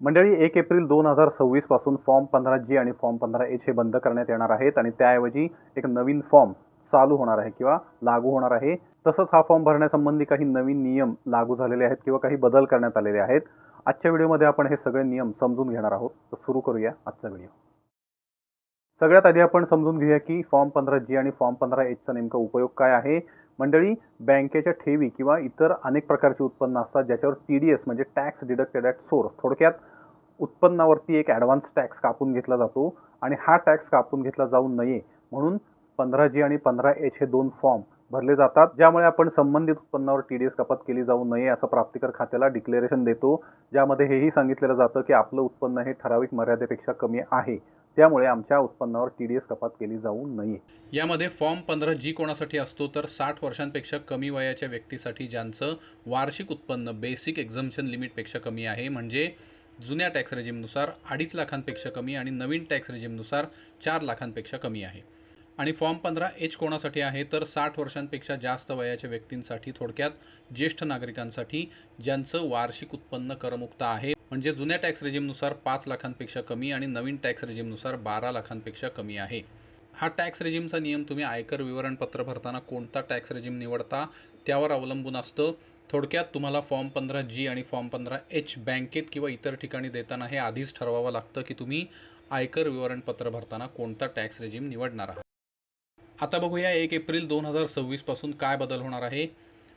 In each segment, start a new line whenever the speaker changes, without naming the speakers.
मंडळी 1 एप्रिल 2026 पासून form 15G आणि फॉर्म 15H हे बंद करण्यात येणार आहेत आणि त्याऐवजी एक नवीन फॉर्म चालू होणार आहे किंवा लागू होणार आहे। तसंच हा फॉर्म भरण्यासंबंधी काही नवीन नियम लागू झालेले आहेत किंवा काही बदल करण्यात आलेले आहेत। आजच्या व्हिडिओमध्ये आपण हे सगळे नियम समजून घेणार आहोत। तर सुरू करूया आजचा व्हिडिओ। सगळ्यात आधी आपण समजून घेऊया की फॉर्म 15G आणि फॉर्म 15H चा नेमका उपयोग काय आहे। मंडळी, बँकेच्या ठेवी किंवा इतर अनेक प्रकारची उत्पन्न असतात ज्याच्यावर TDS म्हणजे टॅक्स डिडक्टेड ॲट सोर्स, थोडक्यात उत्पन्नावरती एक ॲडव्हान्स टॅक्स कापून घेतला जातो आणि हा टॅक्स कापून घेतला जाऊ नये म्हणून 15G आणि 15H हे दोन फॉर्म भरले जातात, ज्यामुळे आपण संबंधित उत्पन्नावर TDS कपात केली जाऊ नये असं प्राप्तिकर खात्याला डिक्लेरेशन देतो, ज्यामध्ये हेही सांगितलेलं जातं की आपलं उत्पन्न हे ठराविक मर्यादेपेक्षा कमी आहे, त्यामुळे आमच्या उत्पन्नावर TDS कपात केली जाऊ नये।
यामध्ये फॉर्म 15G कोणासाठी असतो तर 60 वर्षांपेक्षा कमी वयाच्या व्यक्तीसाठी ज्यांचं वार्षिक उत्पन्न बेसिक एक्झम्पशन लिमिटपेक्षा कमी आहे, म्हणजे जुन्या टॅक्स रेजिमनुसार 2.5 लाखांपेक्षा कमी आणि नवीन टॅक्स रेजिमनुसार 4 लाखांपेक्षा कमी आहे। आणि फॉर्म 15H कोणासाठी आहे तर 60 वर्षांपेक्षा जास्त वयाच्या व्यक्तींसाठी, थोडक्यात ज्येष्ठ नागरिकांसाठी ज्यांचं वार्षिक उत्पन्न करमुक्त आहे, म्हणजे जुन्या टॅक्स रेजिमनुसार 5 लाखांपेक्षा कमी आणि नवीन टॅक्स रेजिमनुसार 12 लाखांपेक्षा कमी आहे। हा टॅक्स रेजिमचा नियम तुम्ही आयकर विवरणपत्र भरताना कोणता टॅक्स रेजिम निवडता त्यावर अवलंबून असतं। थोडक्यात तुम्हाला फॉर्म 15G आणि फॉर्म 15H बँकेत किंवा इतर ठिकाणी देताना हे आधीच ठरवावं लागतं की तुम्ही आयकर विवरणपत्र भरताना कोणता टॅक्स रेजिम निवडणार आहात। आता बघूया 1 एप्रिल 2026 पासून काय बदल होणार आहे।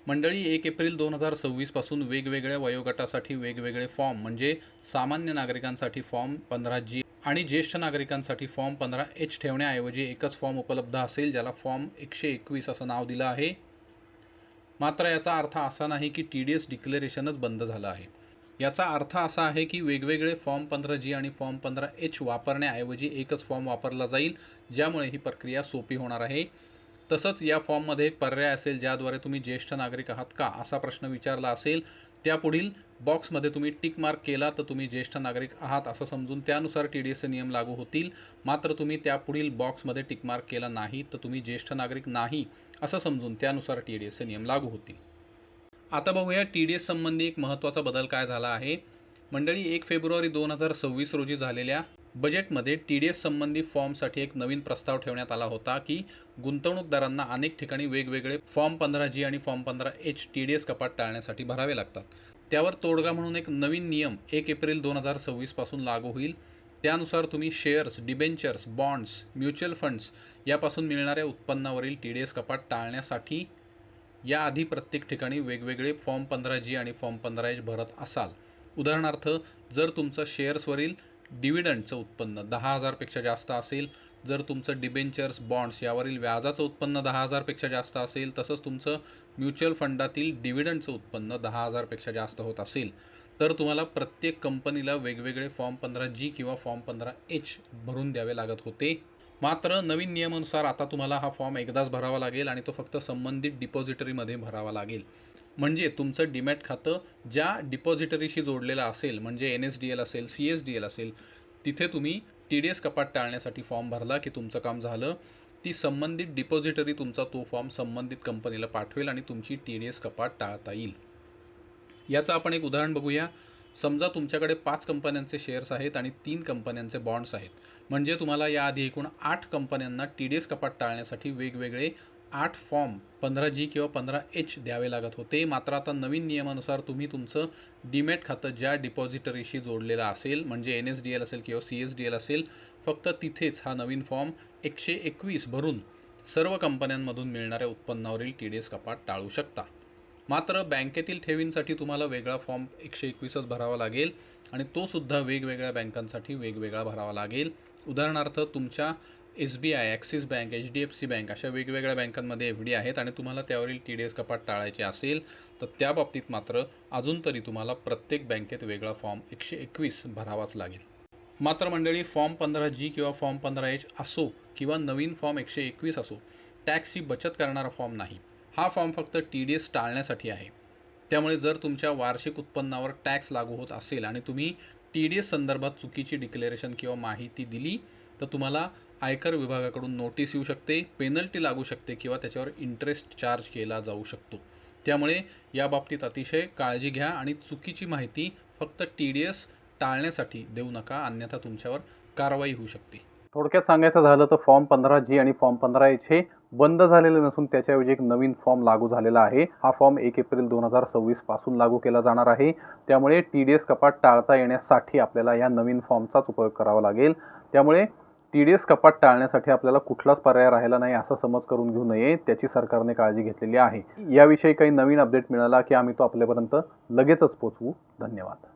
मंडळी, 1 एप्रिल 2026 पासून वेगवेगळ्या वयोगटासाठी वेगवेगळे फॉर्म, म्हणजे सामान्य नागरिकांसाठी फॉर्म 15G आणि ज्येष्ठ नागरिकांसाठी फॉर्म 15H ठेवण्याऐवजी एकच फॉर्म उपलब्ध असेल, ज्याला फॉर्म 121 असं नाव दिलं आहे। मात्र याचा अर्थ असा नाही की TDS डिक्लेरेशनच बंद झालं आहे। याचा अर्थ असा आहे की वेगवेगळे फॉर्म 15G आणि फॉर्म 15H वापरण्याऐवजी एकच फॉर्म वापरला जाईल, ज्यामुळे ही प्रक्रिया सोपी होणार आहे। तसंच या फॉर्ममध्ये एक पर्याय असेल ज्याद्वारे तुम्ही ज्येष्ठ नागरिक आहात का असा प्रश्न विचारला असेल, त्यापुढील बॉक्समध्ये तुम्ही टिक मार्क केला तर तुम्ही ज्येष्ठ नागरिक आहात असं समजून त्यानुसार TDSचे नियम लागू होतील। मात्र तुम्ही त्यापुढील बॉक्समध्ये टिक मार्क केला नाही तर तुम्ही ज्येष्ठ नागरिक नाही असं समजून त्यानुसार TDSचे नियम लागू होतील। आता बघूया TDS संबंधी एक महत्त्वाचा बदल काय झाला आहे। मंडळी, 1 फेब्रुवारी 2026 रोजी झालेल्या बजेटमध्ये TDS संबंधी फॉर्मसाठी एक नवीन प्रस्ताव ठेवण्यात आला होता की गुंतवणूकदारांना अनेक ठिकाणी वेगवेगळे फॉर्म 15G आणि फॉर्म 15H TDS कपात टाळण्यासाठी भरावे लागतात। त्यावर तोडगा म्हणून एक नवीन नियम 1 एप्रिल 2026 पासून लागू होईल। त्यानुसार तुम्ही shares, debentures, bonds, mutual funds यापासून मिळणाऱ्या उत्पन्नावरील TDS कपात टाळण्यासाठी याआधी प्रत्येक ठिकाणी वेगवेगळे फॉर्म 15G आणि फॉर्म 15H भरत असाल। उदाहरणार्थ, जर तुमचं शेअर्सवरील डिव्हिडंडचं उत्पन्न 10,000 पेक्षा जास्त असेल, जर तुमचं डिबेंचर्स, बॉन्ड्स यावरील व्याजाचं उत्पन्न 10,000 पेक्षा जास्त असेल, तसंच तुमचं म्युच्युअल फंडातील डिव्हिडंडचं उत्पन्न 10,000 पेक्षा जास्त होत असेल, तर तुम्हाला प्रत्येक कंपनीला वेगवेगळे फॉर्म 15G किंवा फॉर्म 15H भरून द्यावे लागत होते। मात्र नवीन नियमानुसार आता तुम्हाला हा फॉर्म एकदाच भरावा लागेल आणि तो फक्त संबंधित डिपॉझिटरीमध्ये भरावा लागेल। म्हणजे तुमचं डीमॅट खातं ज्या डिपॉझिटरीशी जोडलेलं असेल, म्हणजे NSDL असेल, CSDL असेल, तिथे तुम्ही TDS कपात टाळण्यासाठी फॉर्म भरला की तुमचं काम झालं। ती संबंधित डिपॉझिटरी तुमचा तो फॉर्म संबंधित कंपनीला पाठवेल आणि तुमची TDS कपात टाळता येईल। याचं आपण एक उदाहरण बघूया। समजा तुमच्याकडे 5 कंपन्यांचे शेअर्स आहेत आणि 3 कंपन्यांचे बॉन्ड्स आहेत, म्हणजे तुम्हाला याआधी एकूण 8 कंपन्यांना TDS कपात टाळण्यासाठी वेगवेगळे 8 फॉर्म 15G किंवा 15H द्यावे लागत होते। मात्र आता नवीन नियमानुसार तुम्ही तुमचं डीमॅट खातं ज्या डिपॉझिटरीशी जोडलेलं असेल, म्हणजे NSDL असेल किंवा CSDL असेल, फक्त तिथेच हा नवीन फॉर्म 121 भरून सर्व कंपन्यांमधून मिळणाऱ्या उत्पन्नावरील TDS कपात टाळू शकता। मात्र बँकेतील ठेवींसाठी तुम्हाला वेगळा फॉर्म 121च भरावा लागेल आणि तो सुद्धा वेगवेगळ्या बँकांसाठी वेगवेगळा भरावा लागेल। उदाहरणार्थ, तुमच्या SBI, axis bank, HDFC bank अशा वेगवेगळ्या बँकांमध्ये FD आहेत आणि तुम्हाला त्यावरील TDS कपात टाळायचे असेल तर त्या बाबतीत मात्र अजून तरी तुम्हाला प्रत्येक बँकेत वेगळा फॉर्म 121 भरावाच लागेल। मात्र मंडळी, फॉर्म 15G किंवा फॉर्म 15H असो किंवा नवीन फॉर्म 121 असो, टॅक्सची बचत करणारा फॉर्म नाही। हा फॉर्म फक्त TDS टाळण्यासाठी आहे। त्यामुळे जर तुमच्या वार्षिक उत्पन्नावर टॅक्स लागू होत असेल आणि तुम्ही TDS संदर्भात चुकीची डिक्लेरेशन किंवा माहिती दिली तर तुम्हाला आयकर विभागाकडून नोटीस येऊ शकते, पेनल्टी लागू शकते किंवा त्याच्यावर इंटरेस्ट चार्ज केला जाऊ शकतो। त्यामुळे याबाबतीत अतिशय काळजी घ्या आणि चुकीची माहिती फक्त TDS टाळण्यासाठी देऊ नका, अन्यथा तुमच्यावर कारवाई होऊ शकते.
थोडक्यात सांगायचं झालं तर फॉर्म 15G आणि फॉर्म 15H हे बंद झालेले नसून त्याच्याऐवजी एक नवीन फॉर्म लागू झालेला आहे. हा फॉर्म 1 एप्रिल 2026 पासून लागू केला जाणार आहे. त्यामुळे TDS कपात टाळता येण्यासाठी आपल्याला या नवीन फॉर्मचाच उपयोग करावा लागेल. त्यामुळे TDS कपात टाळण्यासाठी आपल्याला कुठलाच पर्याय राहिला नाही असा समज करून घेऊ नये, त्याची सरकारने काळजी घेतलेली आहे. याविषयी काही नवीन अपडेट मिळाला की आम्ही तो आपल्यापर्यंत लगेचच पोहोचवू. धन्यवाद.